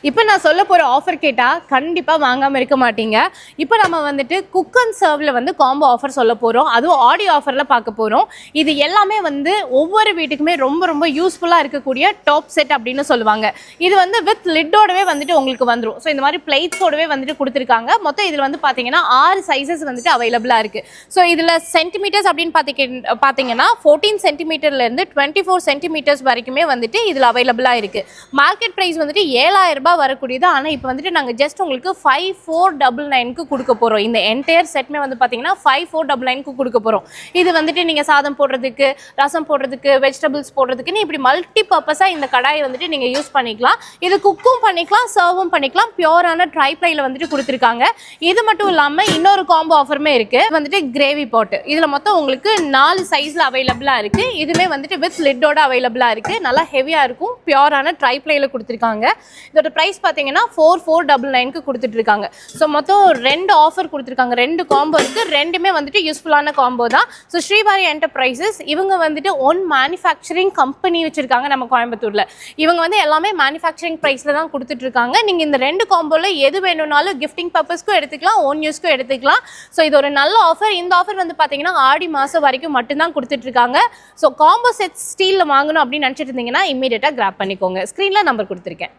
இப்போ நான் சொல்ல போகிற ஆஃபர் கேட்டால் கண்டிப்பாக வாங்காமல் இருக்க மாட்டீங்க. இப்போ நம்ம வந்துட்டு குக் அண்ட் சர்வில் வந்து காம்போ ஆஃபர் சொல்ல போகிறோம். அதுவும் ஆடியோ ஆஃபரில் பார்க்க போகிறோம். இது எல்லாமே வந்து ஒவ்வொரு வீட்டுக்குமே ரொம்ப ரொம்ப யூஸ்ஃபுல்லாக இருக்கக்கூடிய டாப் செட் அப்படின்னு சொல்லுவாங்க. இது வந்து வித் லிட்டோடவே வந்துட்டு உங்களுக்கு வந்துடும். ஸோ இந்த மாதிரி பிளேட்ஸோடவே வந்துட்டு கொடுத்துருக்காங்க. மொத்தம் இதில் வந்து பார்த்தீங்கன்னா 6 சைஸஸ் வந்துட்டு அவைலபிளாக இருக்குது. ஸோ இதில் சென்டிமீட்டர்ஸ் அப்படின்னு பார்த்தீங்கன்னா 14 சென்டிமீட்டர்லேருந்து 24 சென்டிமீட்டர்ஸ் வரைக்குமே வந்துட்டு இதில் அவைலபிளாக இருக்குது. மார்க்கெட் ப்ரைஸ் வந்துட்டு 7,000 ரூபாய் வரக்கூடியது. ஆனால் இப்போ வந்துட்டு நாங்கள் ஜஸ்ட் உங்களுக்கு 5499க்கு கொடுக்க போகிறோம். இந்த என்டையர் செட்மே வந்து பார்த்தீங்கன்னா 5499க்கு கொடுக்க போகிறோம். இது வந்துட்டு நீங்கள் சாதம் போடுறதுக்கு, ரசம் போடுறதுக்கு, வெஜிடபிள்ஸ் போடுறதுக்குன்னு இப்படி மல்டி பர்பஸாக இந்த கடாயை வந்துட்டு நீங்கள் யூஸ் பண்ணிக்கலாம். இது குக்கும் பண்ணிக்கலாம், சர்வும் பண்ணிக்கலாம். பியூரான ட்ரைப்ளைல வந்துட்டு கொடுத்துருக்காங்க. இது மட்டும் இல்லாமல் இன்னொரு காம்போ ஆஃபருமே இருக்குது. வந்துட்டு கிரேவி பாட்டு. இதில் மொத்தம் உங்களுக்கு 4 சைஸில் அவைலபிளாக இருக்குது. இதுவுமே வந்துட்டு வித் லிட்டோட அவைலபிளாக இருக்குது. நல்லா ஹெவியாக இருக்கும். பியூரான ட்ரைப்ளைல கொடுத்துருக்காங்க. இதோட ப்ரைஸ் பார்த்தீங்கன்னா 4499க்கு கொடுத்துட்டு இருக்காங்க. ஸோ மொத்தம் 2 ஆஃபர் கொடுத்துருக்காங்க. 2 காம்போ இருக்குது. ரெண்டுமே வந்துட்டு யூஸ்ஃபுல்லான காம்போ தான். ஸோ ஸ்ரீவாரி என்டர்பிரைசஸ் இவங்க வந்துட்டு ஒன் மேனுஃபேக்சரிங் கம்பெனி வச்சுருக்காங்க நம்ம கோயம்புத்தூரில். இவங்க வந்து எல்லாமே மேனுஃபேக்சரிங் ப்ரைஸில் தான் கொடுத்துட்ருக்காங்க. நீங்கள் இந்த 2 காம்போவில் எது வேணும்னாலும் கிஃப்டிங் பர்பஸ்க்கும் எடுத்துக்கலாம், ஓன் யூஸ்க்கும் எடுத்துக்கலாம். ஸோ இது ஒரு நல்ல ஆஃபர். இந்த ஆஃபர் வந்து பார்த்தீங்கன்னா ஆடி மாதம் வரைக்கும் மட்டும்தான் கொடுத்துட்ருக்காங்க. ஸோ காம்போ செட் ஸ்டீலில் வாங்கணும் அப்படின்னு நினச்சிட்டு இருந்தீங்கன்னா இம்மீடியட்டாக கிராப் பண்ணிக்கோங்க. ஸ்க்ரீனில் நம்பர் கொடுத்துருக்கேன்.